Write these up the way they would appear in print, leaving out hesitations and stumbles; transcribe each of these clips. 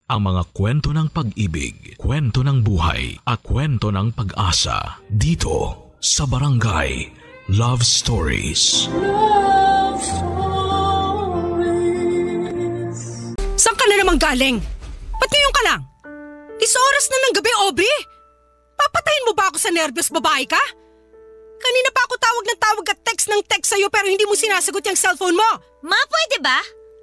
ang mga kwento ng pag-ibig, kwento ng buhay at kwento ng pag-asa dito sa Barangay Love Stories. Love Stories. Saan ka na naman galing? Ba't ngayon ka lang? 10 oras na ng gabi, Aubrey. Papatayin mo ba ako sa nervyos, babae ka? Kanina pa ako tawag ng tawag at text ng text sa'yo pero hindi mo sinasagot yung cellphone mo. Ma, pwede ba?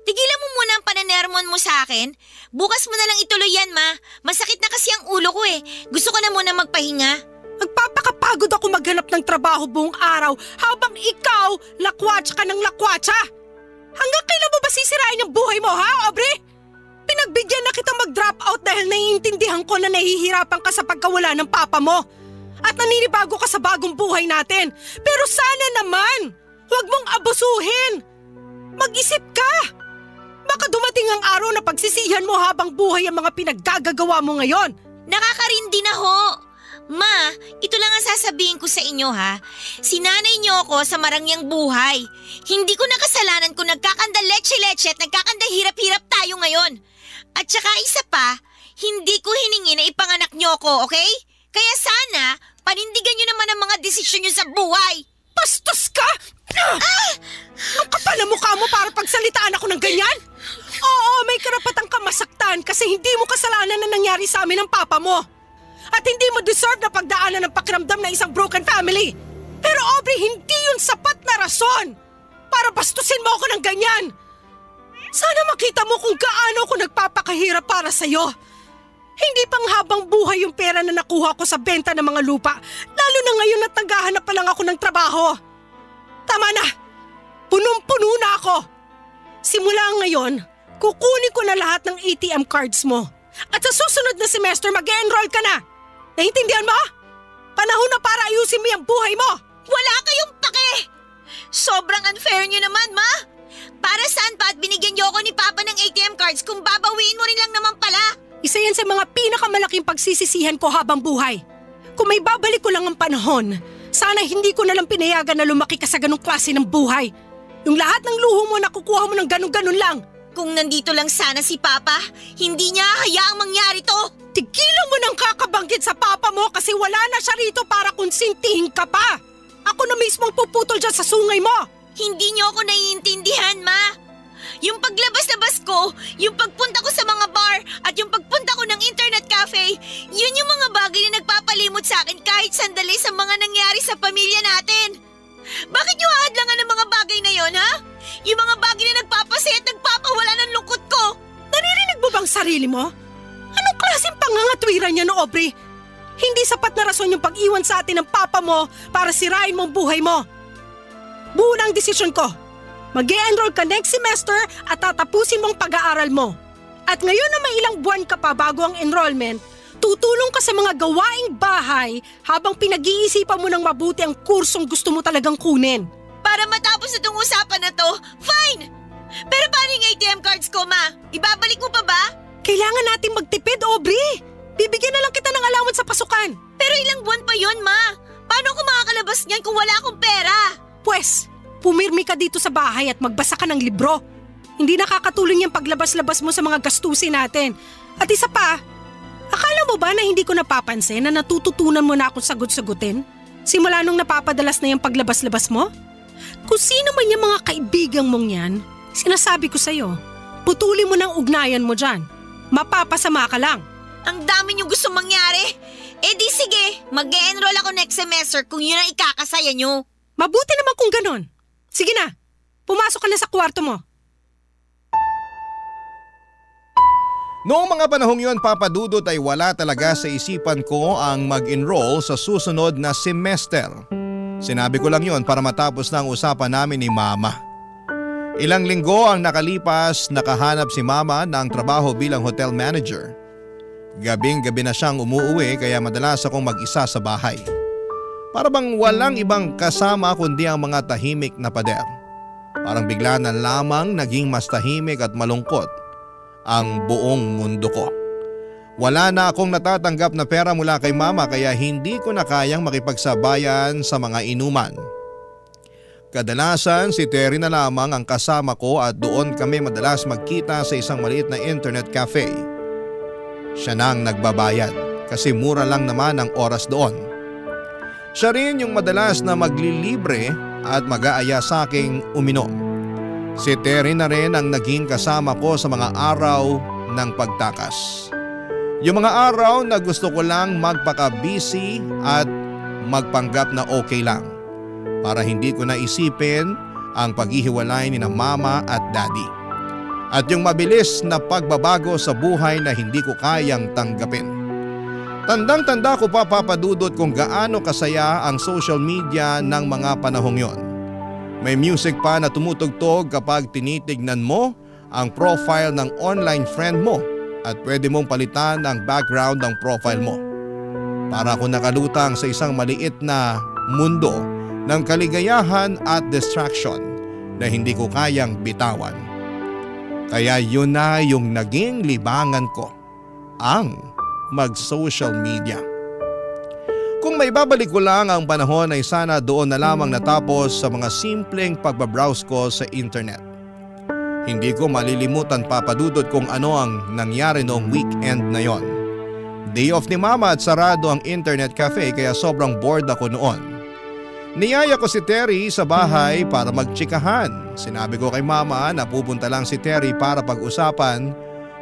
Tigilan mo muna ang pananermon mo sa akin. Bukas mo na lang ituloy yan, Ma. Masakit na kasi ang ulo ko eh. Gusto ko na muna magpahinga. Magpapakapagod ako maghanap ng trabaho buong araw habang ikaw lakwatsa ka ng lakwatsa. Hanggang kailan mo ba sisirain ang buhay mo, ha, Aubrey? Pinagbigyan na kita mag-drop out dahil naiintindihan ko na nahihirapan ka sa pagkawala ng papa mo. At naninibago ka sa bagong buhay natin. Pero sana naman, huwag mong abusuhin. Mag-isip ka. Baka dumating ang araw na pagsisihan mo habang buhay ang mga pinaggagawa mo ngayon. Nakakarindi na ho. Ma, ito lang ang sasabihin ko sa inyo ha. Sinanay niyo ako sa marangyang buhay. Hindi ko nakasalanan kung nagkakanda leche-leche at nagkakanda hirap-hirap tayo ngayon. At saka isa pa, hindi ko hiningi na ipanganak niyo ako, okay? Kaya sana, panindigan niyo naman ang mga desisyon niyo sa buhay. Bastos ka! Ang kapal na mukha mo para pagsalitaan ako ng ganyan? Oo, may karapatang ka masaktan kasi hindi mo kasalanan na nangyari sa amin ng papa mo. At hindi mo deserve na pagdaanan ng pakiramdam ng isang broken family. Pero Aubrey, hindi yun sapat na rason para bastusin mo ako ng ganyan. Sana makita mo kung gaano ako nagpapakahirap para sa'yo. Hindi pang habang buhay yung pera na nakuha ko sa benta ng mga lupa, lalo na ngayon at naghahanap pa lang ako ng trabaho. Tama na! Punong-puno na ako! Simula ngayon, kukunin ko na lahat ng ATM cards mo. At sa susunod na semester, mag-e-enroll ka na! Naintindihan mo? Panahon na para ayusin mo yung buhay mo! Wala kayong pake! Sobrang unfair niyo naman, Ma! Para saan pa at binigyan niyo ako ni Papa ng ATM cards kung babawiin mo rin lang naman pala? Isa yan sa mga pinakamalaking pagsisisihan ko habang buhay. Kung may babalik ko lang ang panahon, sana hindi ko na lang pinayagan na lumaki ka sa ganong klase ng buhay. Yung lahat ng luho mo nakukuha mo ng ganun-ganun lang. Kung nandito lang sana si Papa, hindi niya hayaang mangyari to. Tigilan mo nang kakabanggit sa Papa mo kasi wala na siya rito para konsintihin ka pa. Ako na mismo ang puputol dyan sa sungay mo. Hindi niyo ako naiintindihan, Ma. Yung paglabas-labas ko, yung pagpunta ko sa mga bar, at yung pagpunta ko ng internet cafe, yun yung mga bagay na nagpapalimot sa akin kahit sandali sa mga nangyari sa pamilya natin. Bakit niyo haadlangan ang mga bagay na yon, ha? Yung mga bagay na nagpapasaya at nagpapawala ng lungkot ko. Naririnig mo bang sarili mo? Anong klaseng pangangatwiran yan, Aubrey? Hindi sapat na rason yung pag-iwan sa atin ng papa mo para sirain mo ang buhay mo. Buo na ang desisyon ko. Mag-e-enroll ka next semester at tatapusin mong pag-aaral mo. At ngayon na may ilang buwan ka pa bago ang enrollment, tutulong ka sa mga gawaing bahay habang pinag-iisipan mo ng mabuti ang kursong gusto mo talagang kunin. Para matapos na itong usapan na to, fine! Pero paano yung ATM cards ko, Ma? Ibabalik mo pa ba? Kailangan natin magtipid, Aubrey. Bibigyan na lang kita ng allowance sa pasukan. Pero ilang buwan pa yon, Ma? Paano ako makakalabas niyan kung wala akong pera? Pwes, pumirmi ka dito sa bahay at magbasa ka ng libro. Hindi nakakatulong yung paglabas-labas mo sa mga gastusin natin. At isa pa, akala mo ba na hindi ko napapansin na natututunan mo na akong sagot-sagutin? Simula nung napapadalas na yung paglabas-labas mo? Kung sino man yung mga kaibigan mong yan, sinasabi ko sa'yo, putulin mo ng ugnayan mo dyan. Mapapasama ka lang. Ang dami niyong gusto mangyari. Eh di sige, mag-e-enroll ako next semester kung yun ang ikakasaya niyo. Mabuti naman kung ganon. Sige na, pumasok ka na sa kwarto mo. Noong mga panahong yon, Papa Dudut, ay wala talaga sa isipan ko ang mag-enroll sa susunod na semester. Sinabi ko lang yon para matapos na ang usapan namin ni Mama. Ilang linggo ang nakalipas, nakahanap si Mama ng trabaho bilang hotel manager. Gabing-gabi na siyang umuuwi kaya madalas akong mag-isa sa bahay. Para bang walang ibang kasama kundi ang mga tahimik na pader. Parang bigla na lamang naging mas tahimik at malungkot ang buong mundo ko. Wala na akong natatanggap na pera mula kay Mama kaya hindi ko na kayang makipagsabayan sa mga inuman. Kadalasan si Terry na lamang ang kasama ko at doon kami madalas magkita sa isang maliit na internet cafe. siya nang nagbabayad kasi mura lang naman ang oras doon. Siya rin yung madalas na maglilibre at mag-aaya sa aking uminom. Si Terry na rin ang naging kasama ko sa mga araw ng pagtakas. Yung mga araw na gusto ko lang magpaka-busy at magpanggap na okay lang para hindi ko naisipin ang paghihiwalay ni na mama at daddy. At yung mabilis na pagbabago sa buhay na hindi ko kayang tanggapin. Tandang-tanda ko pa papadudot kung gaano kasaya ang social media ng mga panahong yon. May music pa na tumutugtog kapag tinitignan mo ang profile ng online friend mo at pwede mong palitan ang background ng profile mo. Para ako nakalutang sa isang maliit na mundo ng kaligayahan at distraction na hindi ko kayang bitawan. Kaya yun na yung naging libangan ko, ang mag-social media. Kung may babalik ko lang ang panahon ay sana doon na lamang natapos sa mga simpleng pagbabrowse ko sa internet. Hindi ko malilimutan papadudot kung ano ang nangyari noong weekend na yon. Day off ni mama at sarado ang internet cafe kaya sobrang bored ako noon. Niyaya ko si Terry sa bahay para magtsikahan. Sinabi ko kay mama na pupunta lang si Terry para pag-usapan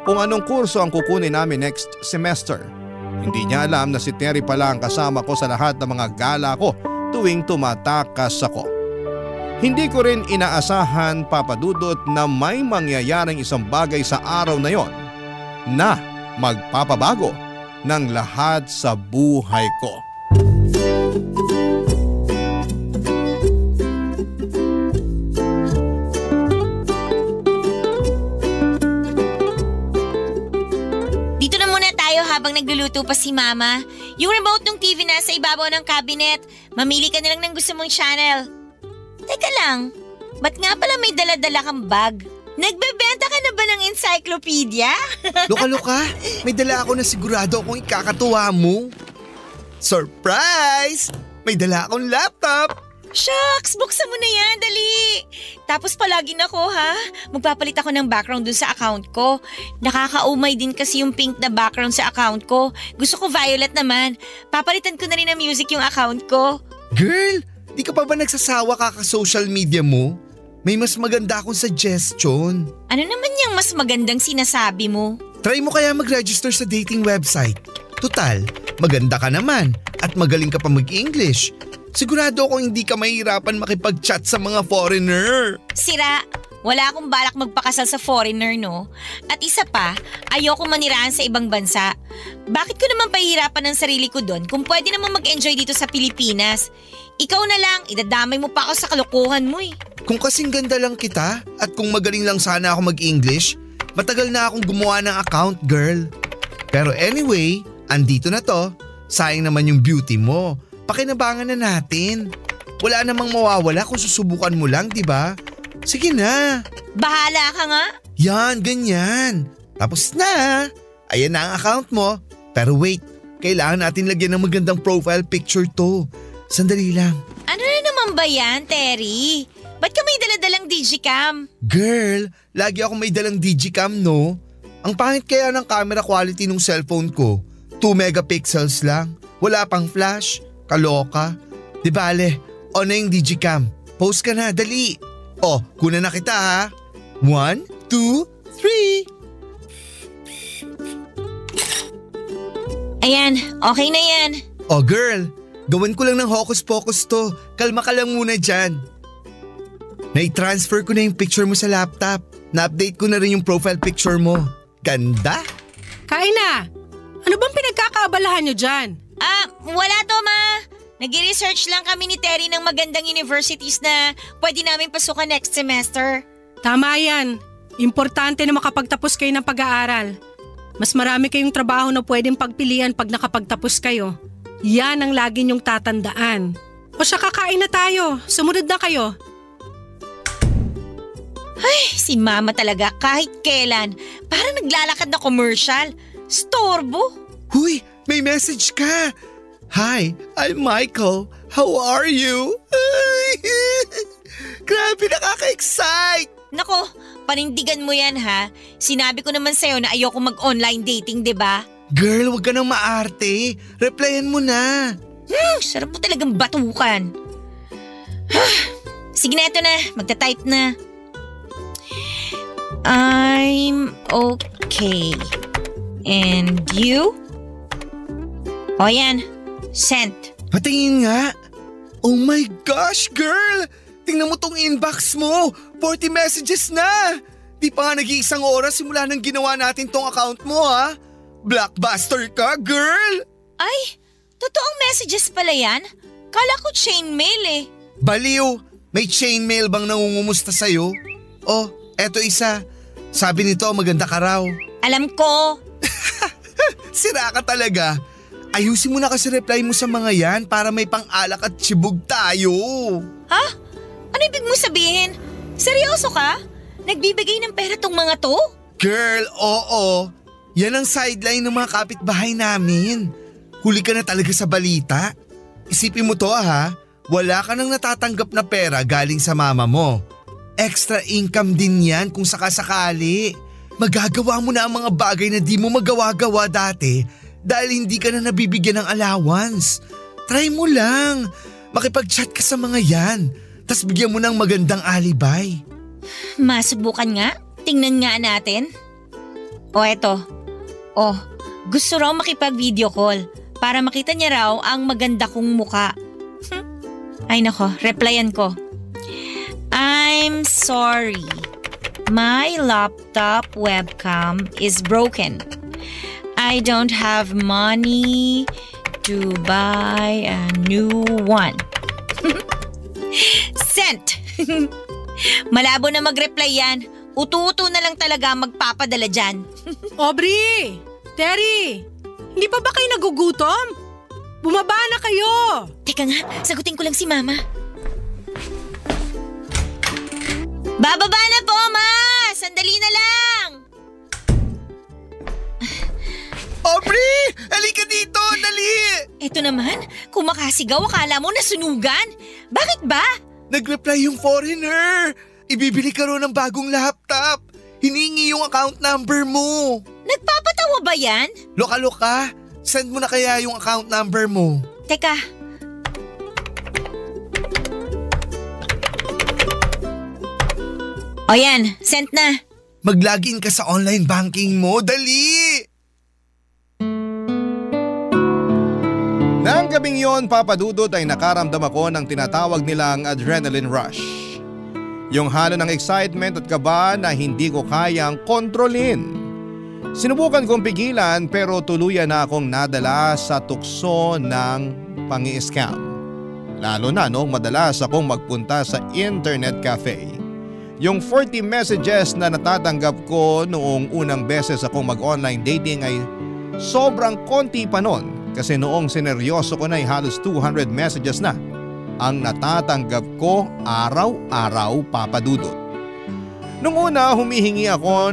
kung anong kurso ang kukunin namin next semester. Hindi niya alam na si Terry pala ang kasama ko sa lahat ng mga gala ko tuwing tumatakas ako. Hindi ko rin inaasahan papadudot na may mangyayaring isang bagay sa araw na yon na magpapabago ng lahat sa buhay ko. Dito na muna tayo habang nagluluto pa si Mama. Yung remote ng TV nasa ibabaw ng cabinet. Mamili ka na lang ng gusto mong channel. Teka lang, ba't nga pala may dala-dala kang bag? Nagbebenta ka na ba ng encyclopedia? Loka-loka, may dala ako na sigurado akong ikakatuwa mo. Surprise! May dala akong laptop! Shucks, buksan mo na yan, dali! Tapos palagi na ko ha, magpapalit ako ng background dun sa account ko. Nakakaumay din kasi yung pink na background sa account ko. Gusto ko violet naman. Papalitan ko na rin ng music yung account ko. Girl, di ka pa ba nagsasawa kaka-social media mo? May mas maganda akong suggestion. Ano naman yung mas magandang sinasabi mo? Try mo kaya mag-register sa dating website. Tutal, maganda ka naman at magaling ka pa mag-English. Sigurado akong hindi ka mahirapan makipag-chat sa mga foreigner. Sira, wala akong balak magpakasal sa foreigner, no? At isa pa, ayoko manirahan sa ibang bansa. Bakit ko naman pahihirapan ang sarili ko doon kung pwede naman mag-enjoy dito sa Pilipinas? Ikaw na lang, idadamay mo pa ako sa kalokohan mo eh. Kung kasing ganda lang kita at kung magaling lang sana ako mag-English, matagal na akong gumawa ng account, girl. Pero anyway, andito na to. Sayang naman yung beauty mo. Pakinabangan na natin. Wala namang mawawala kung susubukan mo lang, di ba? Sige na. Bahala ka nga. Yan, ganyan. Tapos na. Ayan na ang account mo. Pero wait, kailangan natin lagyan ng magandang profile picture to. Sandali lang. Ano na naman ba yan, Terry? Ba't ka may daladalang digicam? Girl, lagi ako may dalang digicam, no? Ang pangit kaya ng camera quality ng cellphone ko. 2 megapixels lang. Wala pang flash. Kaloka. Di bale, on na yung digicam. Post ka na, dali. O, kunan na kita ha. 1, 2, 3. Ayan, okay na yan. O girl, gawin ko lang ng hocus-pocus to. Kalma ka lang muna dyan. Na-transfer ko na yung picture mo sa laptop. Na-update ko na rin yung profile picture mo. Ganda? Kain na! Ano bang pinagkakaabalahan nyo dyan? Wala to, Ma. Nag-research lang kami ni Terry ng magandang universities na pwede namin pasukan next semester. Tama yan. Importante na makapagtapos kayo ng pag-aaral. Mas marami kayong trabaho na pwedeng pagpilian pag nakapagtapos kayo. Yan ang lagi niyong tatandaan. O siya, kakain na tayo. Sumunod na kayo. Ay, si Mama talaga kahit kailan. Parang naglalakad na commercial. Storbo. Huy, may message ka. Hi, I'm Michael. How are you? Grabe, nakaka-excite. Nako, panindigan mo yan ha. Sinabi ko naman sa'yo na ayoko mag-online dating, 'di ba? Girl, wag ka nang maarte. Replyan mo na. Sarap po talagang batukan. Sige na, ito na. Magta-type na. I'm okay. And you? O yan. Sent. Patingin nga. Oh my gosh, girl! Tingnan mo tong inbox mo. 40 messages na. Di pa nga nag-iisang oras simula nang ginawa natin tong account mo, ha? Blockbuster ka, girl! Ay, totoong messages pala yan? Kala ko chainmail eh. Baliw! May chainmail bang nangungumusta sa'yo? Oh, eto isa. Sabi nito, maganda ka raw. Alam ko. Sira ka talaga. Ayusin mo na kasi reply mo sa mga yan para may pang-alak at tsibog tayo. Ha? Ano ibig mo sabihin? Seryoso ka? Nagbibigay ng pera tong mga to? Girl, oo. Yan ang sideline ng mga kapitbahay namin. Huli ka na talaga sa balita. Isipin mo to ha, wala ka nang natatanggap na pera galing sa mama mo. Extra income din yan kung sakasakali. Magagawa mo na ang mga bagay na di mo magawa-gawa dati dahil hindi ka na nabibigyan ng allowance. Try mo lang. Makipag-chat ka sa mga yan. Tas bigyan mo ng magandang alibay. Masubukan nga. Tingnan nga natin. O eto. O, gusto raw makipag-video call para makita niya raw ang maganda kong muka. Ay nako, replyan ko. I'm sorry. My laptop webcam is broken. I don't have money to buy a new one. Sent! Malabo na mag-reply yan. Utu-utu na lang talaga magpapadala dyan. Aubrey! Terry! Hindi pa ba kayo nagugutom? Bumaba na kayo! Teka nga, sagutin ko lang si Mama. Bababa na po, Ma! Sandali na lang! Aubrey! Halika dito! Dali! Eto naman, kung makasigaw akala mo nasunugan. Bakit ba? Nag-reply yung foreigner. Ibibili ka ro ng bagong laptop. Hiningi yung account number mo. Nagpapatawa ba yan? Loka-loka, send mo na kaya yung account number mo. Teka. O yan, sent na. Mag-login ka sa online banking mo. Dali! Nang gabing yon, Papa Dudut, ay nakaramdam ako ng tinatawag nilang adrenaline rush. Yung halo ng excitement at kaba na hindi ko kayang kontrolin. Sinubukan kong pigilan pero tuluyan na akong nadala sa tukso ng pangi-scam. Lalo na noong madalas akong magpunta sa internet cafe. Yung 40 messages na natatanggap ko noong unang beses akong mag-online dating ay sobrang konti pa noon. Kasi noong sineryoso ko na ay halos 200 messages na ang natatanggap ko araw-araw, Papa Dudut. Nung una humihingi ako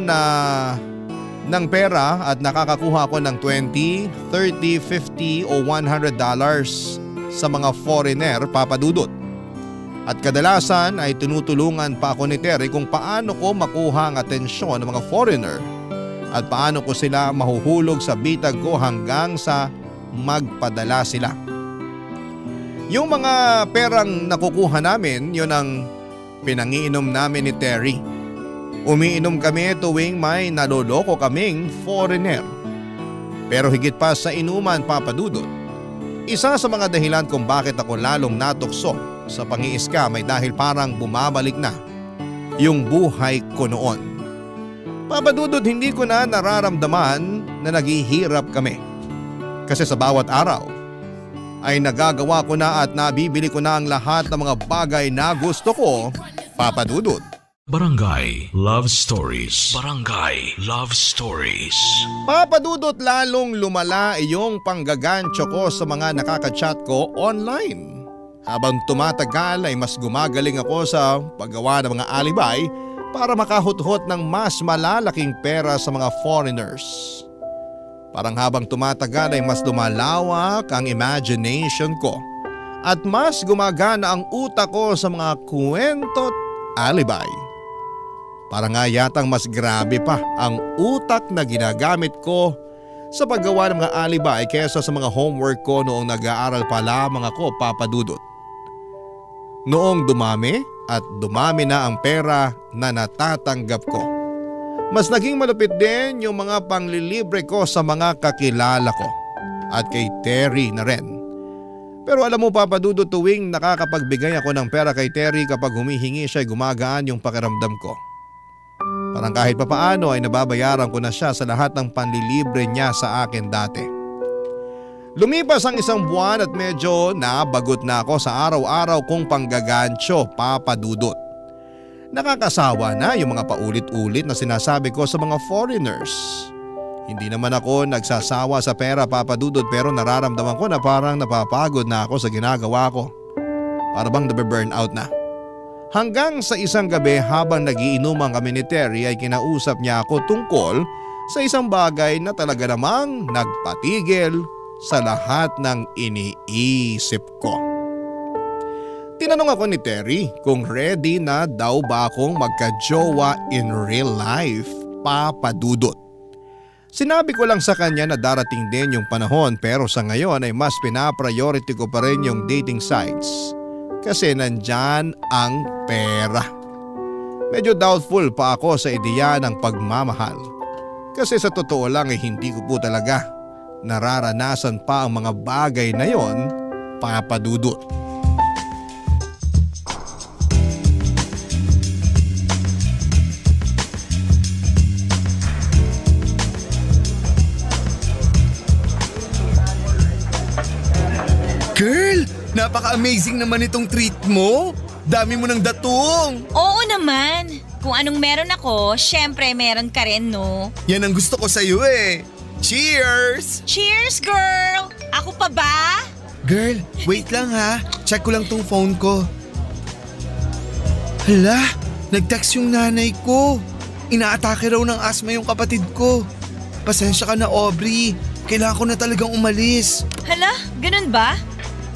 ng pera at nakakakuha ako ng $20, $30, $50 o $100 sa mga foreigner, Papa Dudut. At kadalasan ay tinutulungan pa ako ni Terry kung paano ko makuha ang atensyon ng mga foreigner at paano ko sila mahuhulog sa bitag ko hanggang sa magpadala sila. Yung mga perang nakukuha namin, yun ang pinangiinom namin ni Terry. Umiinom kami tuwing may naloloko kaming foreigner. Pero higit pa sa inuman, Papa Dudut, isa sa mga dahilan kung bakit ako lalong natukso sa pangi-scam ay dahil parang bumabalik na yung buhay ko noon. Papa Dudut, hindi ko na nararamdaman na naghihirap kami. Kasi sa bawat araw ay nagagawa ko na at nabibili ko na ang lahat ng mga bagay na gusto ko, Papa Dudut. Barangay Love Stories. Barangay Love Stories. Papa Dudut, lalong lumala yung panggagancho ko sa mga nakaka-chat ko online. Habang tumatagal ay mas gumagaling ako sa paggawa ng mga alibay para makahuthot ng mas malalaking pera sa mga foreigners. Parang habang tumatagal ay mas lumalawak ang imagination ko at mas gumagana ang utak ko sa mga kwento't alibay. Parang nga yatang mas grabe pa ang utak na ginagamit ko sa paggawa ng mga alibay kesa sa mga homework ko noong nag-aaral pa lamang ako, Papa Dudut. Noong dumami at dumami na ang pera na natatanggap ko, mas naging malupit din yung mga panglilibre ko sa mga kakilala ko at kay Terry na rin. Pero alam mo, Papa Dudut, tuwing nakakapagbigay ako ng pera kay Terry, kapag humihingi siya ay gumagaan yung pakiramdam ko. Parang kahit papaano ay nababayaran ko na siya sa lahat ng panlilibre niya sa akin dati. Lumipas ang 1 buwan at medyo nabagot na ako sa araw-araw kong panggagancho, Papa Dudut. Nakakasawa na yung mga paulit-ulit na sinasabi ko sa mga foreigners. Hindi naman ako nagsasawa sa pera, Papa Dudut, pero nararamdaman ko na parang napapagod na ako sa ginagawa ko. Para bang nabe-burn out na. Hanggang sa isang gabi habang nagiinuman kami ni Terry ay kinausap niya ako tungkol sa isang bagay na talaga namang nagpatigil sa lahat ng iniisip ko. Tinanong ako ni Terry kung ready na daw ba akong magka-jowa in real life, Papa Dudut. Sinabi ko lang sa kanya na darating din yung panahon, pero sa ngayon ay mas pinapriority ko pa rin yung dating sites. Kasi nandyan ang pera. Medyo doubtful pa ako sa ideya ng pagmamahal. Kasi sa totoo lang ay hindi ko po talaga nararanasan pa ang mga bagay na yon, Papa Dudut. Girl, napaka-amazing naman itong treat mo. Dami mo ng datong. Oo naman. Kung anong meron ako, syempre meron ka rin, no? Yan ang gusto ko sa'yo eh. Cheers! Cheers, girl! Ako pa ba? Girl, wait lang ha. Check ko lang tong phone ko. Hala, nag-text yung nanay ko. Inaatake raw ng asthma yung kapatid ko. Pasensya ka na, Aubrey. Kailangan ko na talagang umalis. Hala, ganun ba?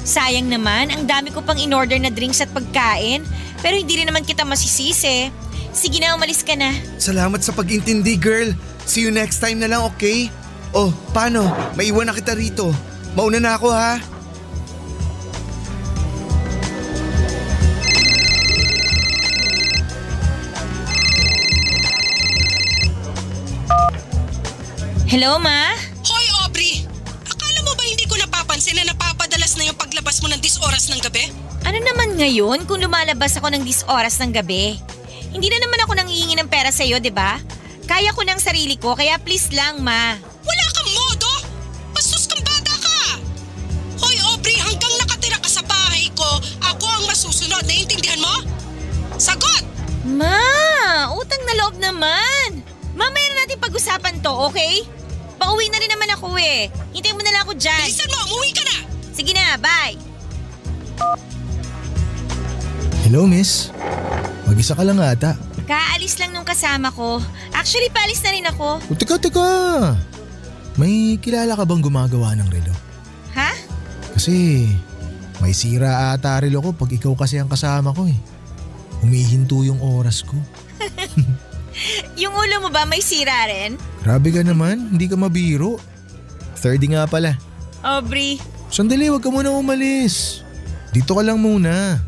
Sayang naman, ang dami ko pang in-order na drinks at pagkain. Pero hindi rin naman kita masisisi. Sige na, umalis ka na. Salamat sa pag-intindi, girl. See you next time na lang, okay? Oh, paano? Maiwan na kita rito. Mauna na ako, ha? Hello, Ma? Hoy, Aubrey! Akala mo ba hindi ko napapansin na napapadalas na yung paglabas mo ng 10 oras ng gabi? Ano naman ngayon kung lumalabas ako ng 10 oras ng gabi? Hindi na naman ako nanghihingi ng pera sa'yo, di ba? Kaya ko ng sarili ko, kaya please lang, Ma. Wala kang modo! Bastos kang bata ka! Hoy, Aubrey, hanggang nakatira ka sa bahay ko, ako ang masusunod. Naiintindihan mo? Sagot! Ma, utang na loob naman. Mamaya na natin pag-usapan to, okay? Pauwi na rin naman ako eh. Hintayin mo na lang ako dyan. Bilisan mo, umuwi ka na! Sige na, bye. Hello, miss. Mag-isa ka lang ata. Kaalis lang nung kasama ko. Actually, paalis na rin ako. O, teka. May kilala ka bang gumagawa ng relo? Ha? Kasi may sira ata relo ko pag ikaw kasi ang kasama ko eh. Humihinto yung oras ko. Yung ulo mo ba may sira rin? Grabe ka naman, hindi ka mabiro. 30 nga pala. Aubrey. Sandali, wag ka muna umalis. Dito ka lang muna.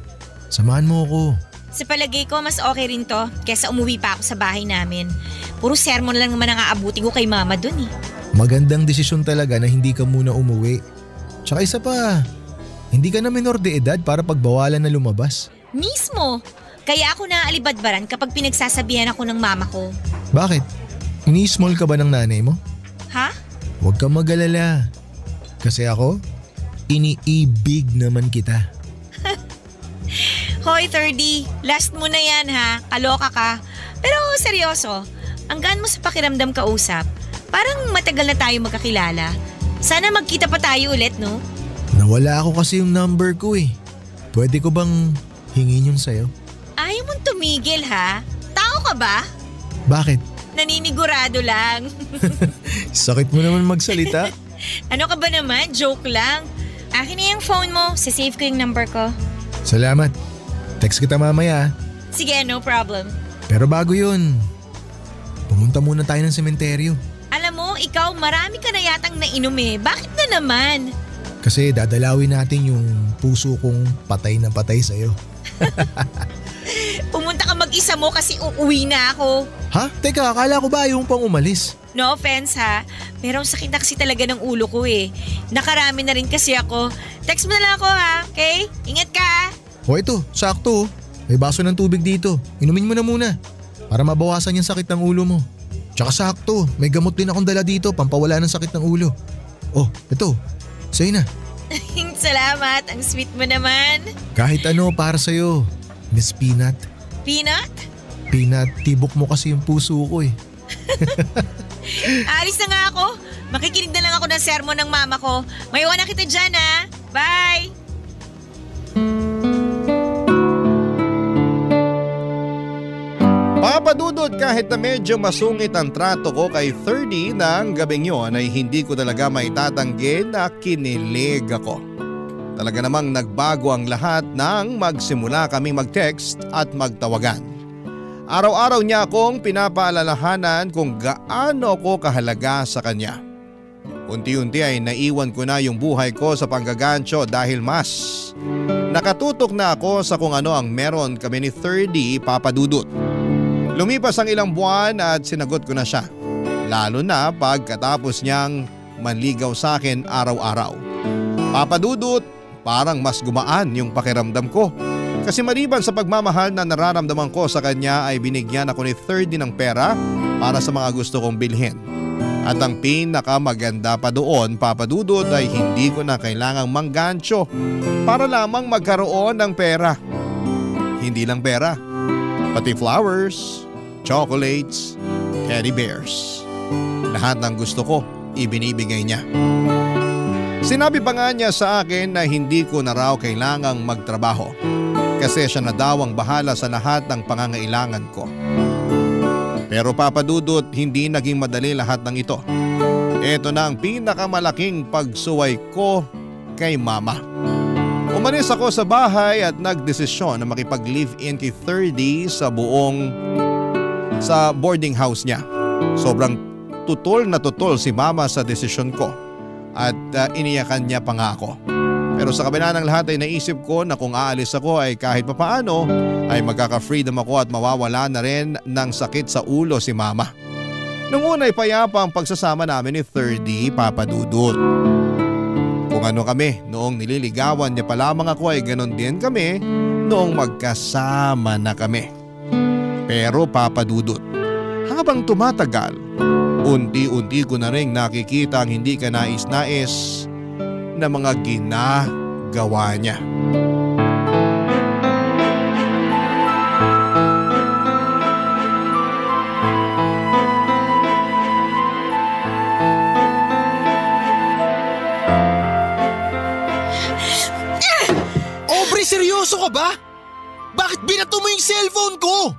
Samahan mo ako. Sa palagay ko, mas okay rin to kesa umuwi pa ako sa bahay namin. Puro sermon lang naman ang aabuti ko kay mama dun eh. Magandang desisyon talaga na hindi ka muna umuwi. Tsaka isa pa, hindi ka na minor de edad para pagbawalan na lumabas. Mismo! Kaya ako naaalibadbaran kapag pinagsasabihan ako ng mama ko. Bakit? Ini-small ka ba ng nanay mo? Ha? Huwag kang mag-alala. Kasi ako, iniibig naman kita. Hoy, 30. Last mo na yan ha. Kaloka ka. Pero seryoso, ang gaan mo sa pakiramdam kausap. Parang matagal na tayo magkakilala. Sana magkita pa tayo ulit, no? Nawala ako kasi yung number ko eh. Pwede ko bang hingin yun sa'yo? Ayaw mong tumigil ha? Tao ka ba? Bakit? Naninigurado lang. Sakit mo naman magsalita. Ano ka ba naman? Joke lang. Akin na yung phone mo. Sasave ko yung number ko. Salamat. Text kita mamaya. Sige, no problem. Pero bago yun, pumunta muna tayo ng sementeryo. Alam mo, ikaw marami ka na yatang nainom eh. Bakit na naman? Kasi dadalawin natin yung puso kong patay na patay sa'yo. Pumunta ka mag-isa mo kasi uuwi na ako. Ha? Teka, akala ko ba yung pang umalis? No offense ha, pero sakit na kasi talaga ng ulo ko eh. Nakarami na rin kasi ako. Text mo na lang ako ha, okay? Ingat ka ha. O ito, sakto. May baso ng tubig dito. Inumin mo na muna para mabawasan yung sakit ng ulo mo. Tsaka sakto, may gamot din akong dala dito pampawala ng sakit ng ulo. Oh, ito. Sa'yo na. Salamat, ang sweet mo naman. Kahit ano para sa'yo, Miss Peanut. Peanut? Peanut, tibok mo kasi yung puso ko eh. Alis na nga ako. Makikinig na lang ako ng sermon ng mama ko. Maiwan na kita dyan ha. Bye! Papa Dudut, kahit na medyo masungit ang trato ko kay 30 ng gabing yon ay hindi ko talaga maitatanggi na kinilig ako. Talaga namang nagbago ang lahat nang magsimula kaming mag-text at magtawagan. Araw-araw niya akong pinapaalalahanan kung gaano ko kahalaga sa kanya. Unti-unti ay naiwan ko na yung buhay ko sa panggagancho dahil mas nakatutok na ako sa kung ano ang meron kami ni 30, Papa Dudut. Lumipas ang ilang buwan at sinagot ko na siya. Lalo na pagkatapos niyang manligaw sa akin araw-araw. Papa Dudut, parang mas gumaan yung pakiramdam ko. Kasi maliban sa pagmamahal na nararamdaman ko sa kanya ay binigyan ako ni 30 ng pera para sa mga gusto kong bilhin. At ang pinakamaganda pa doon, Papa Dudut, ay hindi ko na kailangang manggancho para lamang magkaroon ng pera. Hindi lang pera, pati flowers, chocolates, teddy bears. Lahat ng gusto ko, ibinibigay niya. Sinabi pa nga niya sa akin na hindi ko na raw kailangang magtrabaho kasi siya na daw ang bahala sa lahat ng pangangailangan ko. Pero Papa Dudut, hindi naging madali lahat ng ito. Ito na ang pinakamalaking pagsuway ko kay Mama. Umalis ako sa bahay at nagdesisyon na makipag-live-in kay 30 sa boarding house niya. Sobrang tutol na tutol si Mama sa desisyon ko at iniyakan niya pa nga ako. Pero sa kabila ng lahat ay naisip ko na kung aalis ako ay kahit papaano ay magkaka-freedom ako at mawawala na rin ng sakit sa ulo si Mama. Nung una ay payapa ang pagsasama namin ni 30, Papa Dudut. Kung ano kami noong nililigawan niya pa lamang ako ay ganon din kami noong magkasama na kami. Pero Papa Dudut, habang tumatagal, unti-unti ko na rin nakikita ang hindi kanais-nais na mga ginagawa niya. Aubrey, seryoso ka ba? Bakit binato mo yung cellphone ko?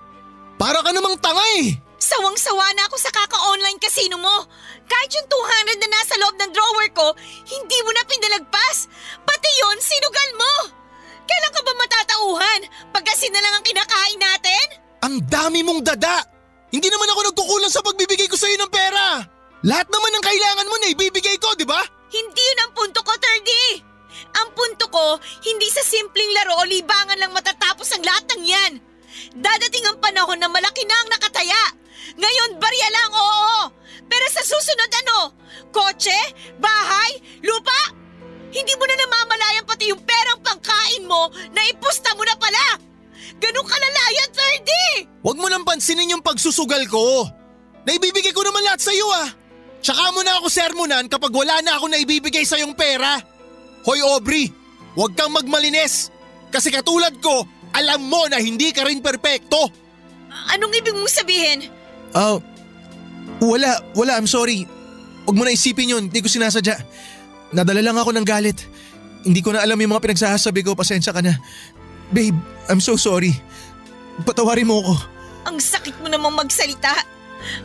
Para ka namang tanga eh. Sawang-sawa na ako sa kaka-online casino mo. Kahit yung 200 na nasa loob ng drawer ko, hindi mo na pinalagpas. Pati yon sinugal mo. Kailan ka ba matatauhan? Pagkasin na lang ang kinakain natin? Ang dami mong dada. Hindi naman ako nagkukulang sa pagbibigay ko sa'yo ng pera. Lahat naman ng kailangan mo na ibibigay ko, di ba? Hindi yun ang punto ko, 30. Ang punto ko, hindi sa simpleng laro o libangan lang matatapos ang lahat ng yan. Dadating ang panahon na malaki na ang nakataya. Ngayon, barya lang, oo. Pero sa susunod ano? Kotse? Bahay? Lupa? Hindi mo na namamalayan pati yung perang pangkain mo na ipusta mo na pala. Ganun kalala yan, 30. Huwag mo nang pansinin yung pagsusugal ko. Naibibigay ko naman lahat sa'yo ah. Tsaka mo na ako sermonan kapag wala na ako naibibigay sa'yong pera. Hoy Aubrey, huwag kang magmalines. Kasi katulad ko, alam mo na hindi ka rin perpekto. Anong ibig mong sabihin? Wala, I'm sorry. Huwag mo na isipin yun, hindi ko sinasadya. Nadala lang ako ng galit. Hindi ko na alam yung mga pinagsasabi ko, pasensya ka na. Babe, I'm so sorry. Patawarin mo ako. Ang sakit mo namang magsalita.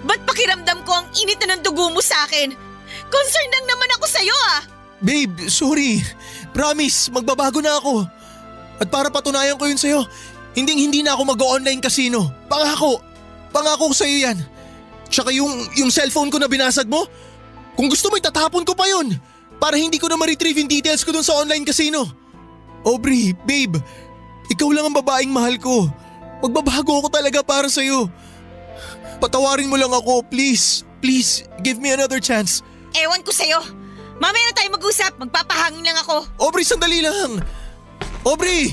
Ba't pakiramdam ko ang init na ng dugo mo sa akin? Concerned lang naman ako sa'yo ah. Babe, sorry. Promise, magbabago na ako. At para patunayan ko yun sa'yo, hindi na ako mag-online casino. Pangako ko sa'yo yan. Tsaka yung cellphone ko na binasag mo, Kung gusto mo itatapon ko pa yun para hindi ko na ma-retrieve yung details ko dun sa online casino. Aubrey, babe, ikaw lang ang babaeng mahal ko. Magbabago ako talaga para sa'yo. Patawarin mo lang ako, please. Please, give me another chance. Ewan ko sa'yo. Mamaya na tayo mag-usap. Magpapahangin lang ako. Aubrey, sandali lang. Aubrey!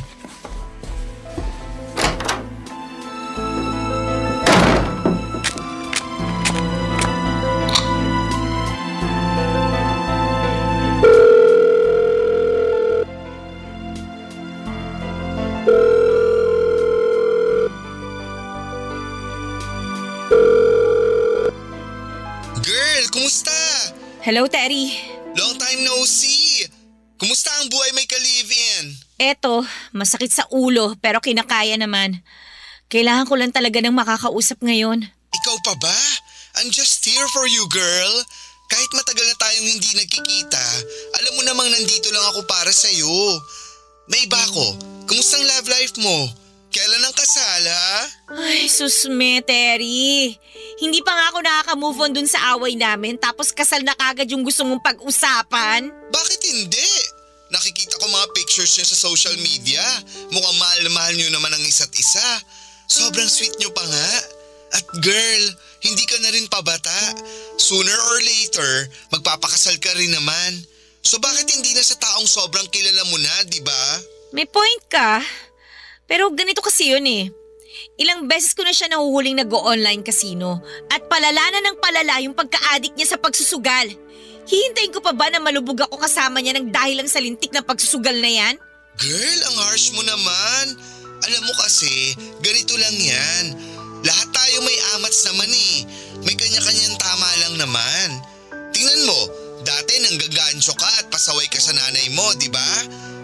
Girl, kumusta? Hello, Terry. Long time no see. Kumusta ang buhay may ka-live-in? Eto, masakit sa ulo pero kinakaya naman. Kailangan ko lang talaga ng makakausap ngayon. Ikaw pa ba? I'm just here for you, girl. Kahit matagal na tayong hindi nagkikita, alam mo namang nandito lang ako para sa'yo. May iba ako. Kumusta ang love life mo? Kailan ang kasal, ha? Ay, susme, Terry. Hindi pa nga ako nakaka-move on dun sa away namin tapos kasal na kagad yung gusto mong pag-usapan. Bakit hindi? Nakikita ko mga pictures niyo sa social media. Mukhang mahal na mahal niyo naman ang isa't isa. Sobrang sweet niyo pa nga. At girl, hindi ka na rin pabata. Sooner or later, magpapakasal ka rin naman. So bakit hindi na sa taong sobrang kilala mo na, di ba? May point ka. Pero ganito kasi yun eh. Ilang beses ko na siya nahuhuling nag-o-online casino at palala na ng palala yung pagka-addict niya sa pagsusugal. Hihintayin ko pa ba na malubog ako kasama niya ng dahil lang sa lintik na pagsusugal na yan? Girl, ang harsh mo naman. Alam mo kasi, ganito lang yan. Lahat tayo may amats naman eh. May kanya-kanyang tama lang naman. Tingnan mo, dati nanggagansyo ka at pasaway ka sa nanay mo, di ba?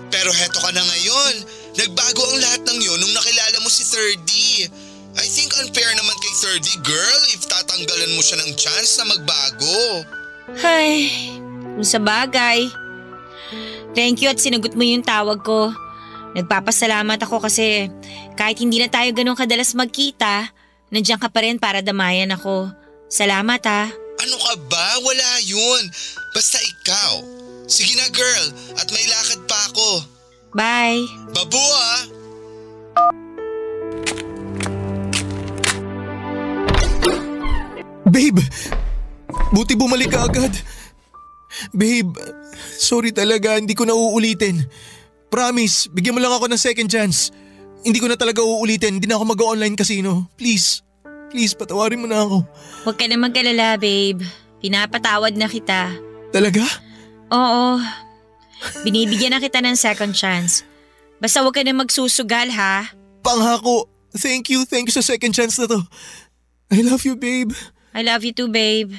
Pero heto ka na ngayon. Nagbago ang lahat ng yun nung nakilala mo si 30. I think unfair naman kay 30, girl, if tatanggalan mo siya ng chance na magbago. Ay, kung sa bagay. Thank you at sinagot mo yung tawag ko. Nagpapasalamat ako kasi kahit hindi na tayo ganun kadalas magkita, nandiyan ka pa rin para damayan ako. Salamat ha. Ano ka ba? Wala yun. Basta ikaw. Sige na girl, at may lakad pa ako. Bye. Babu ah! Babe, buti bumalik ka agad. Babe, sorry talaga, hindi ko na uulitin. Promise, bigyan mo lang ako ng second chance. Hindi ko na talaga uulitin, hindi na ako mag-online casino. Please, patawarin mo na ako. Huwag ka na mag-alala, babe. Pinapatawad na kita. Talaga? Oo. Binibigyan na kita ng second chance. Basta huwag ka na magsusugal, ha? Panghako. Thank you sa second chance na to. I love you, babe. I love you too, babe.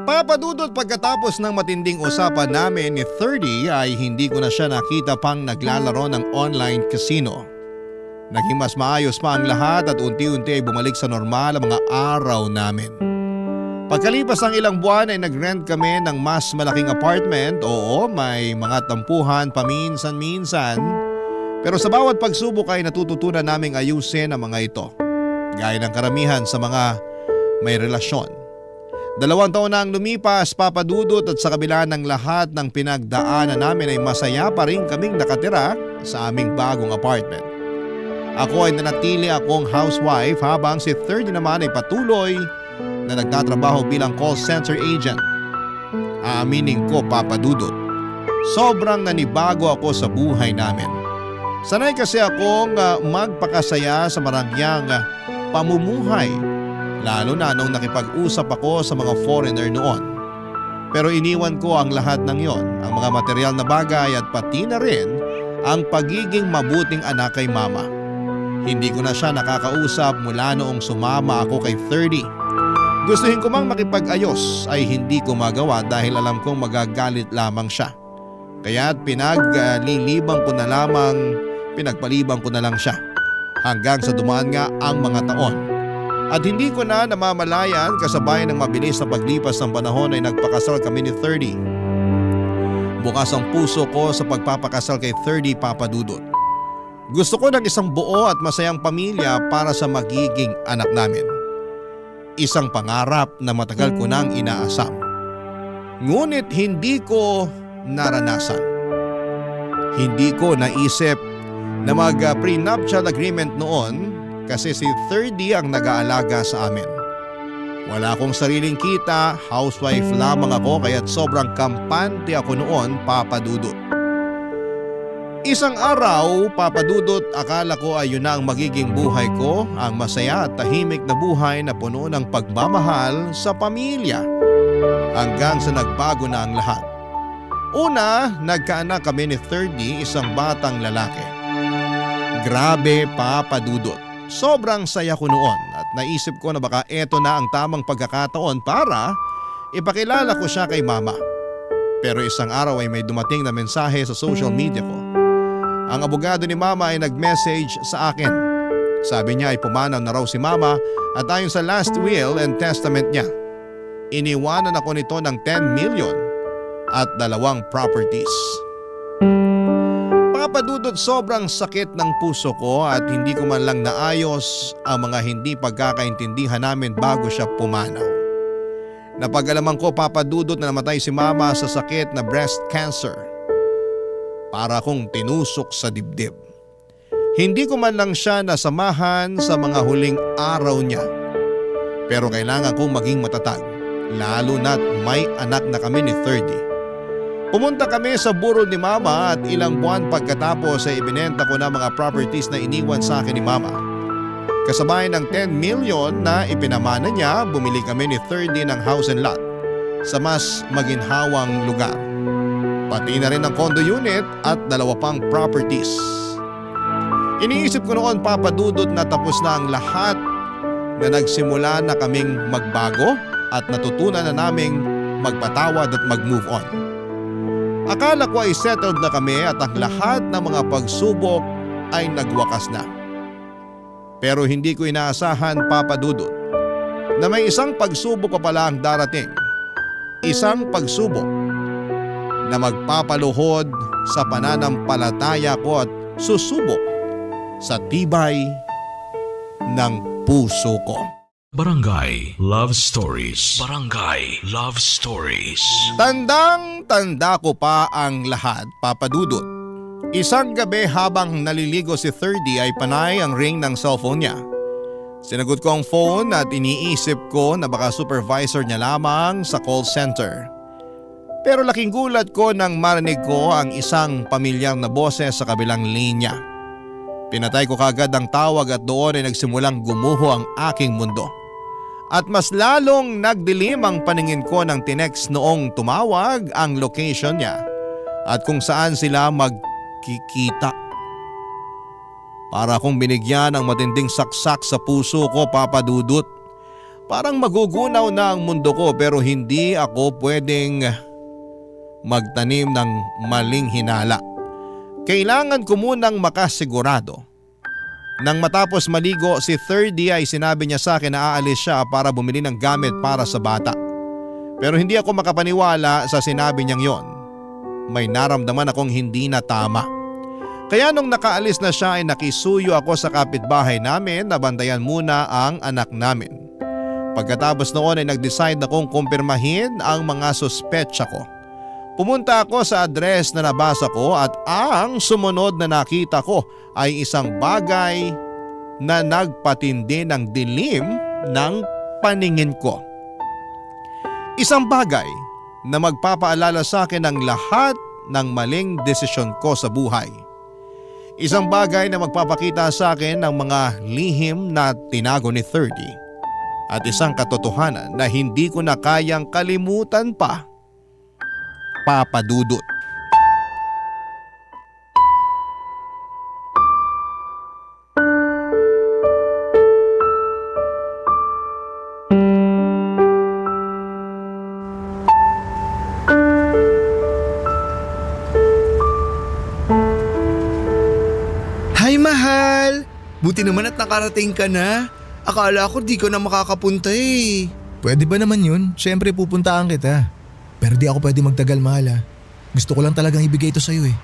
Papadudot pagkatapos ng matinding usapan namin ni 30 ay hindi ko na siya nakita pang naglalaro ng online casino. Naging mas maayos pa ang lahat at unti-unti ay bumalik sa normal ang mga araw namin. Pagkalipas ng ilang buwan ay nag-rent kami ng mas malaking apartment. Oo, may mga tampuhan paminsan-minsan. Pero sa bawat pagsubok ay natututunan naming ayusin ang mga ito. Gaya ng karamihan sa mga may relasyon. 2 taon na ang lumipas, Papadudot, at sa kabila ng lahat ng pinagdaanan namin ay masaya pa rin kaming nakatira sa aming bagong apartment. Ako ay nanatili akong housewife habang si 30 naman ay patuloy na nagtatrabaho bilang call center agent. Aaminin ko, Papadudot, sobrang nanibago ako sa buhay namin. Sanay kasi akong magpakasaya sa marangyang pamumuhay, lalo na nung nakipag-usap ako sa mga foreigner noon. Pero iniwan ko ang lahat ng yon, ang mga material na bagay at pati na rin ang pagiging mabuting anak kay mama. Hindi ko na siya nakakausap mula noong sumama ako kay 30. Gustuhin ko mang makipag-ayos ay hindi ko magawa dahil alam kong magagalit lamang siya. Kaya't pinagpalibang ko na lang siya hanggang sa dumaan nga ang mga taon. At hindi ko na namamalayan kasabay ng mabilis na paglipas ng panahon ay nagpakasal kami ni 30. bukas ang puso ko sa pagpapakasal kay 30 Papa Dudut. Gusto ko ng isang buo at masayang pamilya para sa magiging anak namin. Isang pangarap na matagal ko nang inaasam. Ngunit hindi ko naranasan. Hindi ko naisip na mag-prenuptial agreement noon kasi si 30 ang nag-aalaga sa amin. Wala akong sariling kita, housewife lamang ako kaya't sobrang kampante ako noon, Papa Dudut. Isang araw, Papa Dudut, akala ko ay yun na ang magiging buhay ko, ang masaya at tahimik na buhay na puno ng pagmamahal sa pamilya. Hanggang sa nagbago na ang lahat. Una, nagkaanak kami ni 30, isang batang lalaki. Grabe, Papa Dudut. Sobrang saya ko noon at naisip ko na baka eto na ang tamang pagkakataon para ipakilala ko siya kay Mama. Pero isang araw ay may dumating na mensahe sa social media ko. Ang abogado ni Mama ay nag-message sa akin. Sabi niya ay pumanaw na raw si Mama at ayon sa last will and testament niya, iniwanan ako nito ng 10 million at 2 properties. Papa Dudut, sobrang sakit ng puso ko at hindi ko man lang naayos ang mga hindi pagkakaintindihan namin bago siya pumanaw. Napag-alaman ko, Papa Dudut, na namatay si Mama sa sakit na breast cancer. Para akong tinusok sa dibdib. Hindi ko man lang siya nasamahan sa mga huling araw niya. Pero kailangan kong maging matatag, lalo na't may anak na kami ni 30. Pumunta kami sa burol ni Mama at ilang buwan pagkatapos ay ibinenta ko na mga properties na iniwan sa akin ni Mama. Kasabay ng 10 million na ipinamana niya, bumili kami ni 30 ng house and lot sa mas maginhawang lugar. Pati na rin ang condo unit at 2 pang properties. Iniisip ko noon, Papa Dudut, na tapos na ang lahat, na nagsimula na kaming magbago at natutunan na naming magpatawad at mag-move on. Akala ko ay settled na kami at ang lahat ng mga pagsubok ay nagwakas na. Pero hindi ko inaasahan, Papa Dudut, na may isang pagsubok pa pala ang darating. Isang pagsubok na magpapaluhod sa pananampalataya ko at susubok sa tibay ng puso ko. Barangay Love Stories. Barangay Love Stories. Tandang-tanda ko pa ang lahat, Papa Dudut. Isang gabi habang naliligo si 30 ay panay ang ring ng cellphone niya. Sinagot ko ang phone at iniisip ko na baka supervisor niya lamang sa call center. Pero laking gulat ko nang marinig ko ang isang pamilyar na boses sa kabilang linya. Pinatay ko kagad ang tawag at doon ay nagsimulang gumuho ang aking mundo. At mas lalong nagdilim ang paningin ko nang tinext noong tumawag ang location niya at kung saan sila magkikita. Para akong binigyan ng matinding saksak sa puso ko, Papa Dudut. Parang magugunaw na ang mundo ko pero hindi ako pwedeng magtanim ng maling hinala. Kailangan ko munang makasigurado. Nang matapos maligo si 30 ay sinabi niya sa akin na aalis siya para bumili ng gamit para sa bata. Pero hindi ako makapaniwala sa sinabi niyang yon. May naramdaman akong hindi na tama. Kaya nung nakaalis na siya ay nakisuyo ako sa kapitbahay namin na bantayan muna ang anak namin. Pagkatapos noon ay nag-decide akong kumpirmahin ang mga suspetsa ko. Pumunta ako sa address na nabasa ko at ang sumunod na nakita ko ay isang bagay na nagpatindi ng dilim ng paningin ko. Isang bagay na magpapaalala sa akin ng lahat ng maling desisyon ko sa buhay. Isang bagay na magpapakita sa akin ng mga lihim na tinago ni 30 at isang katotohanan na hindi ko na kayang kalimutan pa, Papa Dudut. Hi mahal! Buti naman at nakarating ka na. Akala ko di ko na makakapunta eh. Pwede ba naman yun? Siyempre pupuntaan kita. Pero di ako pwede magtagal, mahal ha. Gusto ko lang talagang ibigay ito sa'yo eh.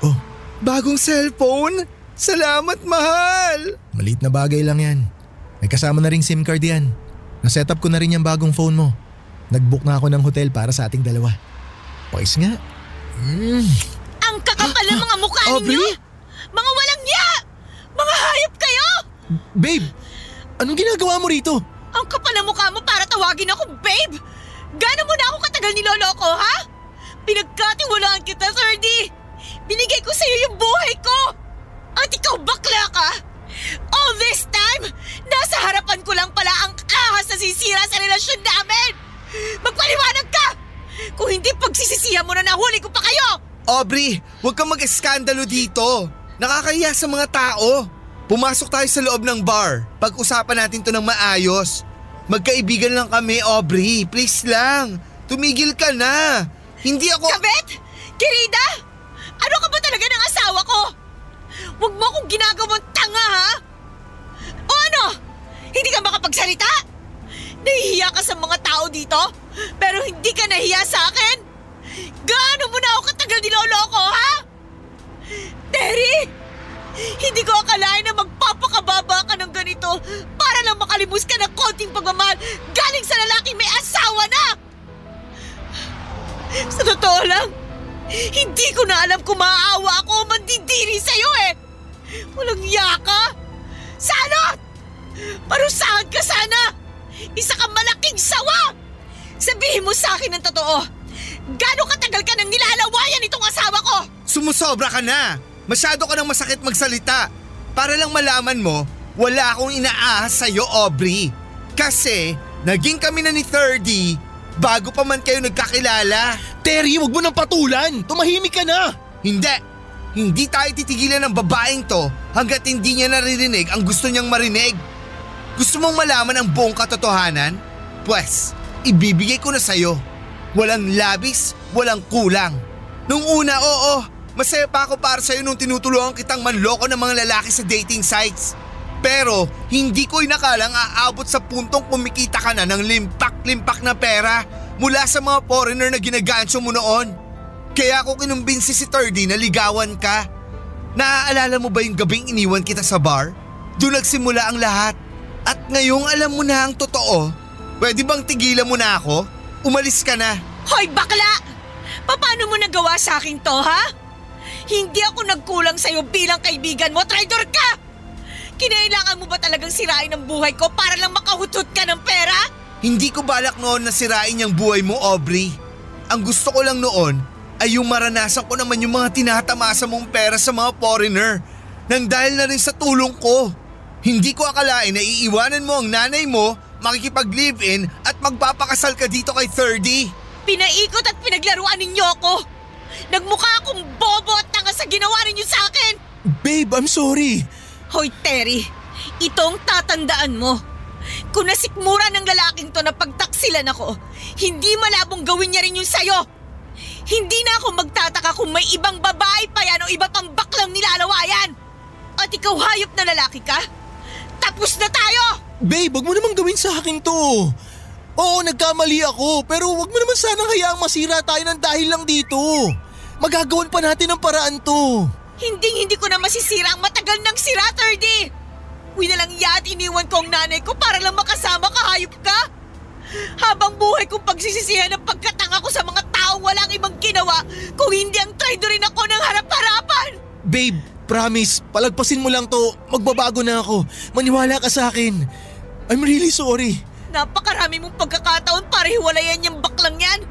Oh, Bagong cellphone? Salamat, mahal! maliit na bagay lang yan. May kasama na ring SIM card yan. Naset up ko na rin yung bagong phone mo. Nag-book na ako ng hotel para sa ating dalawa. Pakis nga. Ang kakapal ng mga mukha ninyo! Mga walang niya! Mga hayop kayo! Babe, anong ginagawa mo rito? Ang kapal ng mukha mo para tawagin ako babe! Gano'n mo na ako katagal niloloko, ha? Pinagkatiwalaan kita, 30! Binigay ko sa'yo yung buhay ko! At ikaw bakla ka! All this time, nasa harapan ko lang pala ang ahas na sisira sa relasyon namin! Magpaliwanag ka! Kung hindi pagsisisihan mo na nahuli ko pa kayo! Aubrey, huwag kang mag-eskandalo dito. Nakakahiya sa mga tao. Pumasok tayo sa loob ng bar. Pag-usapan natin to ng maayos. Magkaibigan lang kami, Aubrey. Please lang. Tumigil ka na. Hindi ako… Kabit! Kirida! Ano ka ba talaga ng asawa ko? Huwag mo akong ginagawang tanga, ha? O ano? Hindi ka makapagsalita? Nahihiya ka sa mga tao dito? Pero hindi ka nahiya sa akin? Gaano mo na ako katagal niloloko, ha? Terry! Hindi ko akalain na magpapakababa ka ng ganito para lang makalimos ka ng konting pagmamahal galing sa lalaking may asawa na! Sa totoo lang, hindi ko na alam kung maaawa ako o mandidiri sa'yo eh! Walang yaka! Salot! Parusahan ka sana! Isa kang malaking sawa! Sabihin mo sa akin ang totoo! Gano'ng katagal ka nang nilalawayan itong asawa ko? Sumusobra ka na. Masyado ka nang masakit magsalita. Para lang malaman mo, wala akong inaahas sa'yo, Aubrey. Kasi, naging kami na ni 30 bago pa man kayo nagkakilala. Terry, huwag mo nang patulan. Tumahimik ka na. Hindi. Hindi tayo titigilan ng babaeng to hanggat hindi niya naririnig ang gusto niyang marinig. Gusto mong malaman ang buong katotohanan? Pwes, ibibigay ko na sa'yo. Walang labis, walang kulang. Nung una, oo, masaya pa ako para sa'yo nung tinutulungan kitang manloko ng mga lalaki sa dating sites. Pero hindi ko inakalang aabot sa puntong kumikita ka na ng limpak-limpak na pera mula sa mga foreigner na ginagansyo mo noon. Kaya ako kinumbinsi si 30 na ligawan ka. Naaalala mo ba yung gabing iniwan kita sa bar? Doon nagsimula ang lahat. At ngayong alam mo na ang totoo, pwede bang tigilan mo na ako? Umalis ka na. Hoy bakla! Paano mo nagawa sa akin to, ha? Hindi ako nagkulang sa'yo bilang kaibigan mo, traidor ka! Kinailangan mo ba talagang sirain ang buhay ko para lang makahutot ka ng pera? Hindi ko balak noon na sirain yung buhay mo, Aubrey. Ang gusto ko lang noon ay yung maranasan ko naman yung mga tinatamasa mong pera sa mga foreigner nang dahil na rin sa tulong ko. Hindi ko akalain na iiwanan mo ang nanay mo, makikipag-live-in at magpapakasal ka dito kay 30. Pinaikot at pinaglaruan ninyo ako. Nagmukha akong bobo at tanga sa ginawa ninyo sa akin. Babe, I'm sorry. Hoy Terry, itong tatandaan mo. Kung nasikmura ng lalaking to na pagtaksilan ako, hindi malabong gawin niya rin yun sa'yo. Hindi na ako magtataka kung may ibang babae pa yan o iba pang baklang nilalawayan. At ikaw hayop na lalaki ka? Tapos na tayo! Babe, wag mo namang gawin sa akin to. Oo, nagkamali ako, pero wag mo naman sanang hayaang masira tayo ng dahil lang dito. Magagawan pa natin ang paraan to. Hindi ko na masisira ang matagal ng sira, 30. Uwi na lang yan, iniwan ko ang nanay ko para lang makasama ka, hayop ka. Habang buhay kong pagsisisihan ang pagkatanga ko sa mga taong walang ibang ginawa kung hindi ang traidorin ako ng harap-harapan. Babe, promise, palagpasin mo lang to. Magbabago na ako. Maniwala ka sa akin. I'm really sorry. Napakarami mong pagkakataon para hiwalayan yung baklang yan.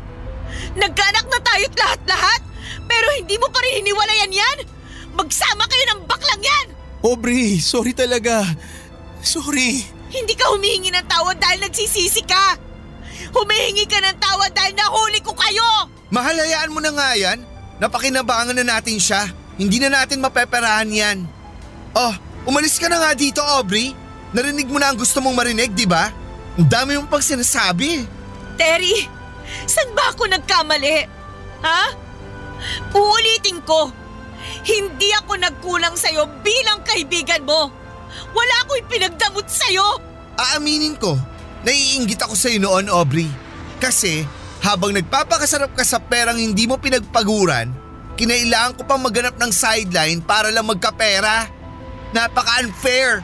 Nagkaanak na tayo't lahat-lahat, pero hindi mo pa rin hiniwalayan yan. Magsama kayo ng baklang yan. Aubrey, sorry talaga. Sorry. Hindi ka humihingi ng tawad dahil nagsisisi ka. Humihingi ka ng tawad dahil nahuli ko kayo. Mahal, hayaan mo na nga yan. Napakinabangan na natin siya. Hindi na natin mapeperahan yan. Oh, umalis ka na nga dito, Aubrey. Narinig mo na ang gusto mong marinig, di ba? Ang dami mong pang sinasabi. Terry, saan ba ako nagkamali? Ha? Uulitin ko. Hindi ako nagkulang sa'yo bilang kaibigan mo. Wala akong ipinagdamot sa'yo. Aaminin ko, naiinggit ako sa'yo noon, Aubrey. Kasi habang nagpapakasarap ka sa perang hindi mo pinagpaguran, kinailangan ko pang maghanap ng sideline para lang magkapera. Napaka-unfair.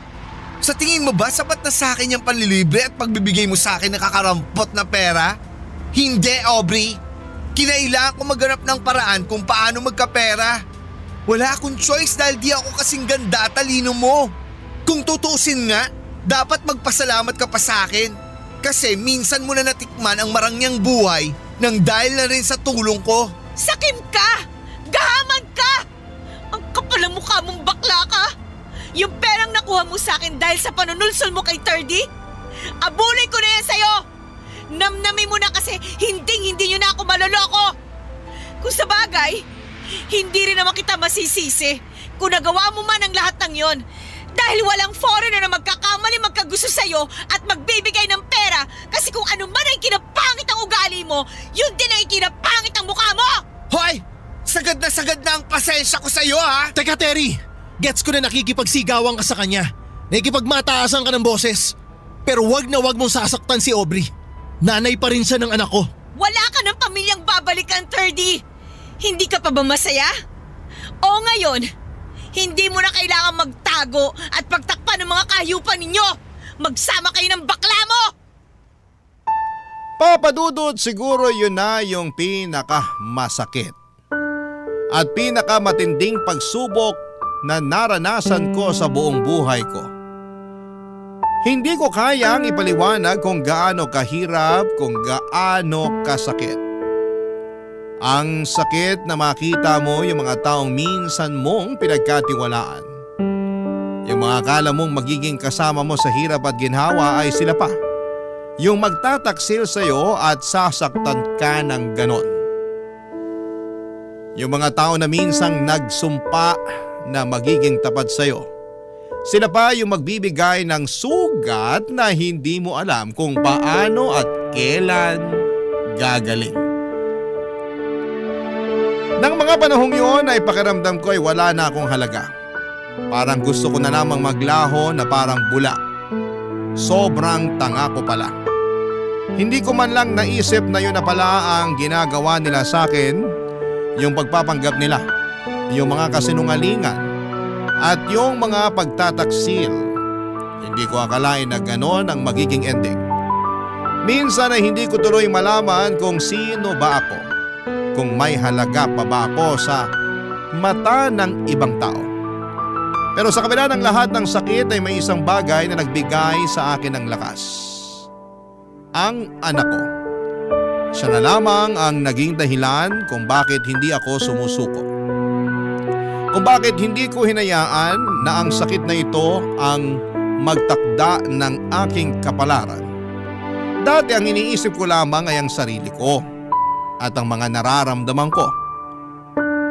Sa tingin mo ba sapat na sa akin yung panlilibre at pagbibigay mo sa akin ng kakarampot na pera? Hindi, Aubrey. Kinailangan ko maghanap ng paraan kung paano magkapera. Wala akong choice dahil di ako kasing ganda at talino mo. Kung tutuusin nga, dapat magpasalamat ka pa sa akin. Kasi minsan mo na natikman ang marangyang buhay nang dahil na rin sa tulong ko. Sakim ka! Gahamad ka! Ang kapal ng mukha mong bakla ka! Yung perang nakuha mo sa akin dahil sa panunulsol mo kay Thirdy, abulay ko na yan sa'yo! Namnamin mo na kasi hindi nyo na ako maloloko! Kung sa bagay, hindi rin naman kita masisisi kung nagawa mo man ang lahat ng yon. Dahil walang foreigner na magkakamali magkagusto sa'yo at magbibigay ng pera kasi kung ano man ay kinapangit ang ugali mo, yun din ay kinapangit ang mukha mo! Hoy! Sagad na ang pasensya ko sa'yo ha! Teka Terry, gets ko na nakikipagsigawan ka sa kanya. Nakikipagmataasan ka ng boses. Pero wag na wag mong sasaktan si Aubrey. Nanay pa rin siya ng anak ko. Wala ka ng pamilyang babalikan, Thirdy! Hindi ka pa ba masaya? O ngayon, hindi mo na kailangan magtago at pagtakpan ng mga kahayupan ninyo! Magsama kayo ng bakla mo! Papa Dudut, siguro yun na yung pinakamasakit at pinakamatinding pagsubok na naranasan ko sa buong buhay ko. Hindi ko kayang ipaliwanag kung gaano kahirap, kung gaano kasakit. Ang sakit na makita mo yung mga taong minsan mong pinagkatiwalaan. Yung mga akala mong magiging kasama mo sa hirap at ginhawa ay sila pa. Yung magtataksil sa'yo at sasaktan ka ng ganon. Yung mga tao na minsang nagsumpa na magiging tapat sa'yo. Sila pa yung magbibigay ng sugat na hindi mo alam kung paano at kailan gagaling. Nang mga panahong yun ay pakiramdam ko ay wala na akong halaga. Parang gusto ko na namang maglaho na parang bula. Sobrang tanga ko pala. Hindi ko man lang naisip na yun na pala ang ginagawa nila sa akin, yung pagpapanggap nila, yung mga kasinungalingan, at yung mga pagtataksil. Hindi ko akalain na ganon ang magiging ending. Minsan ay hindi ko tuloy malaman kung sino ba ako. Kung may halaga pa ba ako sa mata ng ibang tao. Pero sa kabila ng lahat ng sakit ay may isang bagay na nagbigay sa akin ng lakas. Ang anak ko. Siya na lamang ang naging dahilan kung bakit hindi ako sumusuko. Kung bakit hindi ko hinayaan na ang sakit na ito ang magtakda ng aking kapalaran. Dati ang iniisip ko lamang ay ang sarili ko at ang mga nararamdaman ko.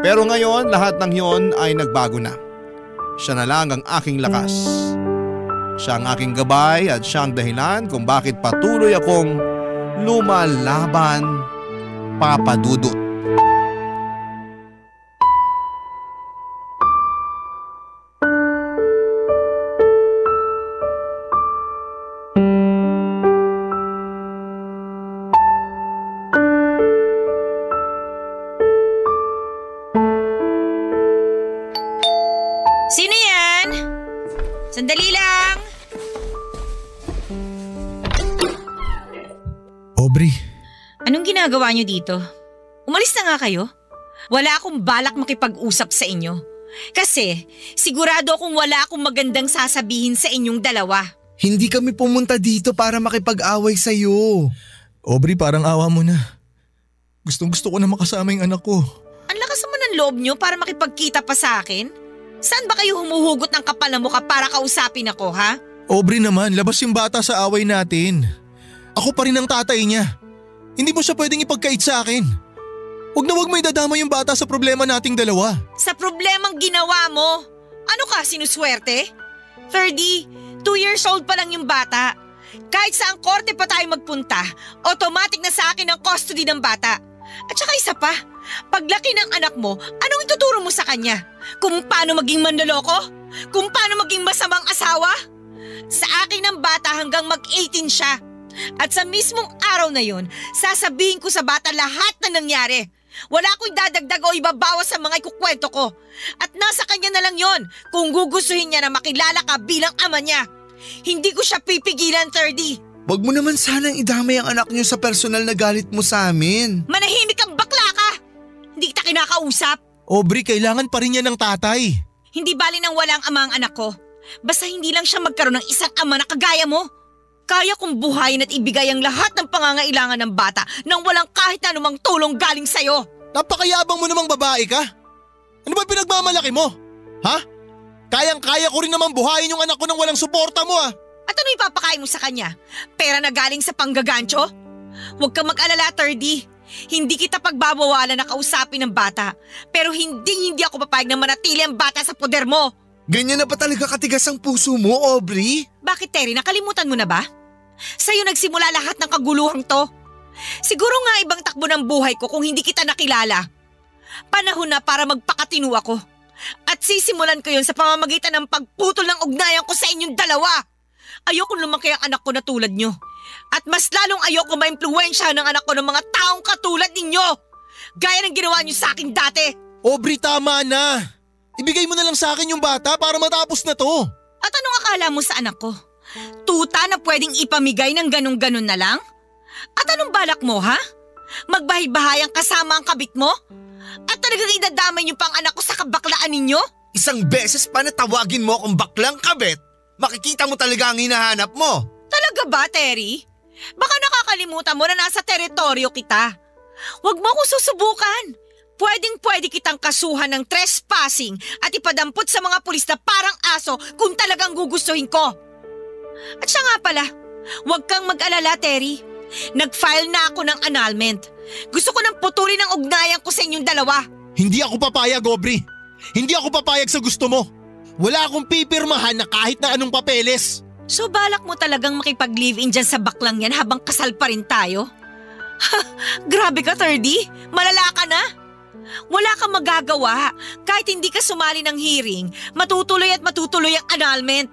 Pero ngayon lahat ng yon ay nagbago na. Siya na lang ang aking lakas. Siya ang aking gabay at siya ang dahilan kung bakit patuloy akong lumalaban, Papa Dudut. Sino yan? Sandali lang. Aubrey, Anong ginagawa niyo dito? Umalis na nga kayo. Wala akong balak makipag-usap sa inyo. Kasi sigurado akong wala akong magandang sasabihin sa inyong dalawa. Hindi kami pumunta dito para makipag-away sa'yo. Aubrey, parang awa mo na. Gustong-gusto ko na makasama yung anak ko. Ang lakas naman ng loob niyo para makipagkita pa sa akin? Saan ba kayo humuhugot ng kapal na mukha para kausapin ako, ha? Aubrey naman, labas yung bata sa away natin. Ako pa rin ang tatay niya. Hindi mo siya pwedeng ipagkait sa akin. Huwag na huwag may dadama yung bata sa problema nating dalawa. Sa problemang ginawa mo? Ano ka, sinuswerte? 2 years old pa lang yung bata. Kahit saang korte pa tayo magpunta, automatic na sa akin ang custody ng bata. At saka isa pa, paglaki ng anak mo, anong ituturo mo sa kanya? Kung paano maging manloloko? Kung paano maging masamang asawa? Sa akin ang bata hanggang mag-18 siya. At sa mismong araw na yun, sasabihin ko sa bata lahat na nangyari. Wala akong idadagdag o ibabawas sa mga ikukwento ko. At nasa kanya na lang yon kung gugustuhin niya na makilala ka bilang ama niya. Hindi ko siya pipigilan, 30. Wag mo naman sanang idamay ang anak niyo sa personal na galit mo sa amin. Manahimik kang bakla ka! Hindi kita kinakausap. Aubrey, kailangan pa rin yan ng tatay. Hindi bali nang walang ama ang anak ko. Basta hindi lang siya magkaroon ng isang ama na kagaya mo. Kaya kong buhayin at ibigay ang lahat ng pangangailangan ng bata nang walang kahit anumang tulong galing sa'yo. Napakayabang mo namang babae ka. Ano ba pinagmamalaki mo? Ha? Kayang-kaya ko rin naman buhayin yung anak ko nang walang suporta mo At ano ipapakain mo sa kanya? Pera na galing sa panggagancho? Huwag kang mag-alala, 30. Hindi kita pagbabawalan na kausapin ng bata. Pero hindi ako papayag na manatili ang bata sa poder mo. Ganyan na ba talaga katigas ang puso mo, Aubrey? Bakit, Terry? Nakalimutan mo na ba? Sa'yo nagsimula lahat ng kaguluhang to. Siguro nga ibang takbo ng buhay ko kung hindi kita nakilala. Panahon na para magpakatino ako. At sisimulan ko yun sa pamamagitan ng pagputol ng ugnayan ko sa inyong dalawa. Ayokong lumaki ang anak ko na tulad nyo. At mas lalong ayoko maimpluwensya ng anak ko ng mga taong katulad ninyo. Gaya ng ginawa nyo sa akin dati. Aubrey, tama na. Ibigay mo na lang sa akin yung bata para matapos na to. At anong akala mo sa anak ko? Tuta na pwedeng ipamigay ng ganun-ganun na lang? At anong balak mo, ha? Magbahay-bahayang kasama ang kabit mo? At talagang idadamay niyo pang anak ko sa kabaklaan ninyo? Isang beses pa na tawagin mo akong baklang kabit, makikita mo talaga ang hinahanap mo. Talaga ba, Terry? Baka nakakalimutan mo na nasa teritoryo kita. Huwag mo akong susubukan. Pwedeng-pwede kitang kasuhan ng trespassing at ipadampot sa mga pulis na parang aso kung talagang gugustuhin ko. At siya nga pala, huwag kang mag-alala, Terry. Nag-file na ako ng annulment. Gusto ko nang putulin ang ugnayan ko sa inyong dalawa. Hindi ako papayag, Aubrey. Hindi ako papayag sa gusto mo. Wala akong pipirmahan na kahit na anong papeles. So balak mo talagang makipag-live-in dyan sa baklang yan habang kasal pa rin tayo? Grabe ka, 30. Malala ka na. Wala kang magagawa. Kahit hindi ka sumali ng hearing, matutuloy at matutuloy ang annulment.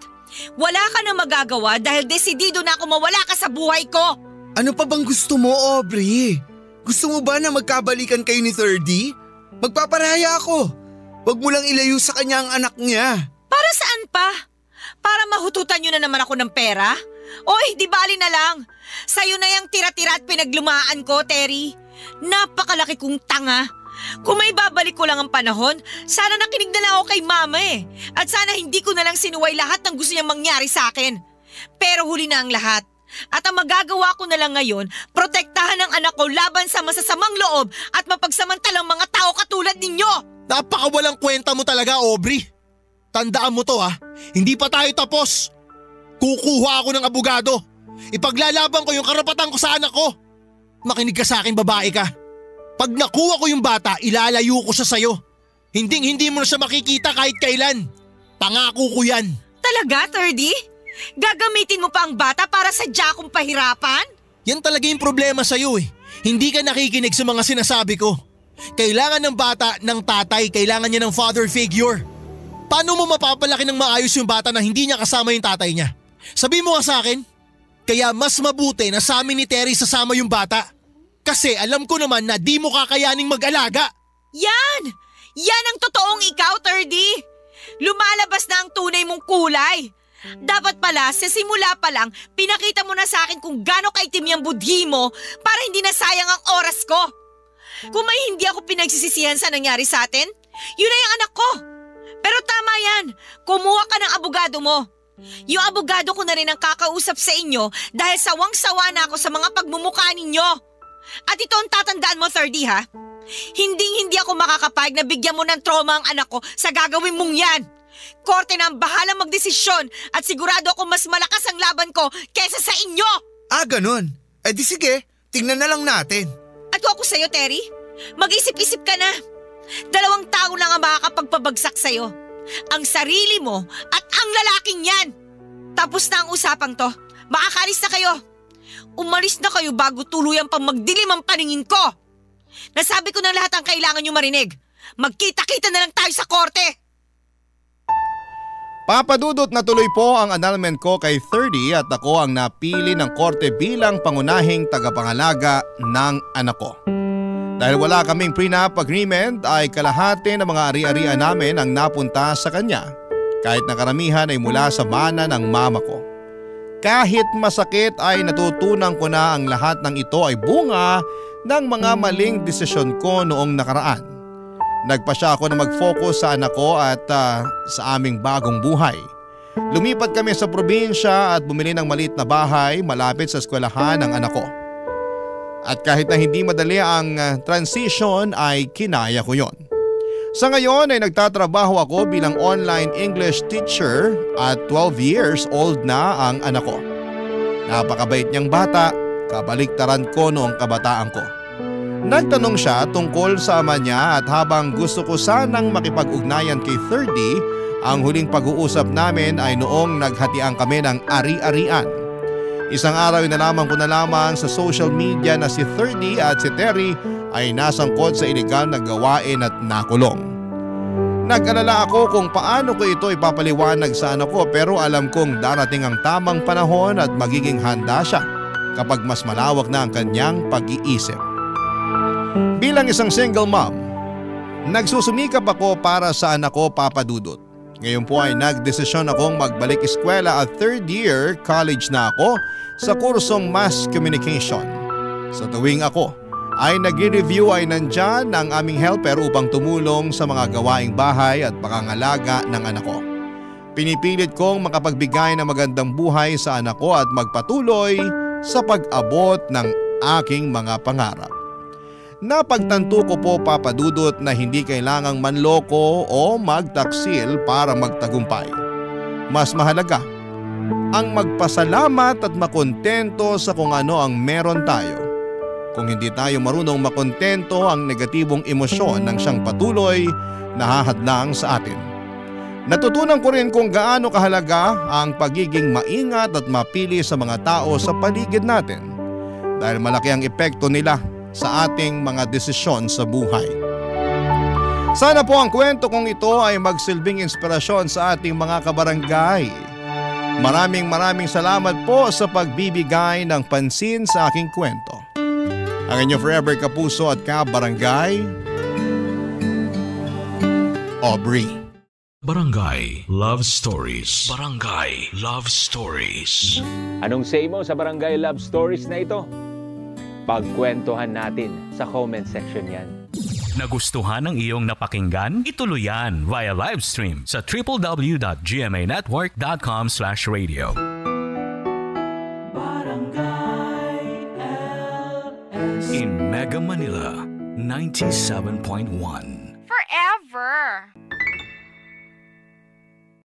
Wala ka na magagawa dahil desidido na ako mawala ka sa buhay ko. Ano pa bang gusto mo, Aubrey? Gusto mo ba na magkabalikan kayo ni 30? Magpaparaya ako. Huwag mo lang ilayo sa kanya ang anak niya. Para saan pa? Para mahututan nyo na naman ako ng pera? Oy, di bali na lang. Sa'yo na yung tira-tira at pinaglumaan ko, Terry. Napakalaki kong tanga. Kung may babalik ko lang ang panahon, sana nakinig na lang ako kay mama At sana hindi ko na lang sinuway lahat ng gusto niyang mangyari sa akin. Pero huli na ang lahat. At ang magagawa ko na lang ngayon, protektahan ang anak ko laban sa masasamang loob at mapagsamantalang mga tao katulad ninyo. Napakawalang kwenta mo talaga, Aubrey. Tandaan mo to hindi pa tayo tapos. Kukuha ako ng abogado. Ipaglalaban ko yung karapatan ko sa anak ko. Makinig ka sa akin, babae ka. Pag nakuha ko yung bata, ilalayo ko siya sa'yo. Hindi mo na siya makikita kahit kailan. Pangako ko yan. Talaga, 30? Gagamitin mo pa ang bata para sadya akong pahirapan? Yan talaga yung problema sa'yo Hindi ka nakikinig sa mga sinasabi ko. Kailangan ng bata ng tatay, kailangan niya ng father figure. Paano mo mapapalaki ng maayos yung bata na hindi niya kasama yung tatay niya? Sabi mo nga sa akin, kaya mas mabuti na sa amin ni Terry sasama yung bata. Kasi alam ko naman na di mo kakayaning mag-alaga. Yan! Yan ang totoong ikaw, 30. Lumalabas na ang tunay mong kulay. Dapat pala, sa simula pa lang, pinakita mo na sa akin kung gaano kaitim yung budhi mo para hindi na sayang ang oras ko. Kung may hindi ako pinagsisisihan sa nangyari sa atin, yun na yung anak ko. Pero tama yan, kumuha ka ng abogado mo. Yung abogado ko na rin ang kakausap sa inyo dahil sawang-sawa na ako sa mga pagmumukha ninyo. At ito ang tatandaan mo, 30 ha? Hindi ako makakapayag na bigyan mo ng trauma ang anak ko sa gagawin mong yan. Korte na ang bahalang magdesisyon at sigurado ako mas malakas ang laban ko kaysa sa inyo. Ganun. Di sige, tingnan na lang natin. At ako sa'yo, Terry, mag-isip-isip ka na. 2 tao lang ang makakapagpabagsak sa'yo. Ang sarili mo at ang lalaking yan. Tapos na ang usapang to. Makakalis na kayo. Umalis na kayo bago tuluyan pang magdilim ang paningin ko. Nasabi ko na lahat ang kailangan nyo marinig. Magkita-kita na lang tayo sa korte. Papadudot na tuloy po ang annulment ko kay 30 at ako ang napili ng korte bilang pangunahing tagapangalaga ng anak ko. Dahil wala kaming prenup agreement ay kalahati ng mga ari-arian namin ang napunta sa kanya kahit na karamihan ay mula sa mana ng mama ko. Kahit masakit ay natutunan ko na ang lahat ng ito ay bunga ng mga maling desisyon ko noong nakaraan. Nagpasya ako na mag-focus sa anak ko at sa aming bagong buhay. Lumipat kami sa probinsya at bumili ng maliit na bahay malapit sa eskwelahan ng anak ko. At kahit na hindi madali ang transition ay kinaya ko yon. Sa ngayon ay nagtatrabaho ako bilang online English teacher at 12 years old na ang anak ko. Napakabait niyang bata, kabaliktaran ko noong kabataan ko. Nagtanong siya tungkol sa ama niya at habang gusto ko sanang makipag-ugnayan kay 30, ang huling pag-uusap namin ay noong naghatian kami ng ari-arian. Isang araw na lamang ko na lamang sa social media na si 30 at si Terry ay nasangkot sa iligal na gawain at nakulong. Nag-alala ako kung paano ko ito ipapaliwanag sa anak ko pero alam kong darating ang tamang panahon at magiging handa siya kapag mas malawak na ang kanyang pag-iisip. Bilang isang single mom, nagsusumikap ako para sa anak ko, Papa Dudut. Ngayon po ay nagdesisyon akong magbalik eskwela at third year college na ako sa kursong Mass Communication. Sa tuwing ako ay nag-review ay nandyan ang aming helper upang tumulong sa mga gawaing bahay at pangangalaga ng anak ko. Pinipilit kong makapagbigay ng magandang buhay sa anak ko at magpatuloy sa pag-abot ng aking mga pangarap. Napagtanto ko po, Papa Dudut, na hindi kailangang manloko o magtaksil para magtagumpay. Mas mahalaga ang magpasalamat at makontento sa kung ano ang meron tayo. Kung hindi tayo marunong makontento, ang negatibong emosyon ng siyang patuloy na hahadlang sa atin. Natutunan ko rin kung gaano kahalaga ang pagiging maingat at mapili sa mga tao sa paligid natin dahil malaki ang epekto nila sa ating mga desisyon sa buhay. Sana po ang kwento kong ito ay magsilbing inspirasyon sa ating mga kabarangay. Maraming salamat po sa pagbibigay ng pansin sa aking kwento. Ang inyong forever kapuso at kabarangay, Aubrey. Barangay Love Stories. Barangay Love Stories. Anong say mo sa Barangay Love Stories na ito? Pagkwentuhan natin sa comment section yan. Nagustuhan ng iyong napakinggan? Ituloy yan via live stream sa www.gmanetwork.com/radio. Barangay LS. In Mega Manila, 97.1. Forever.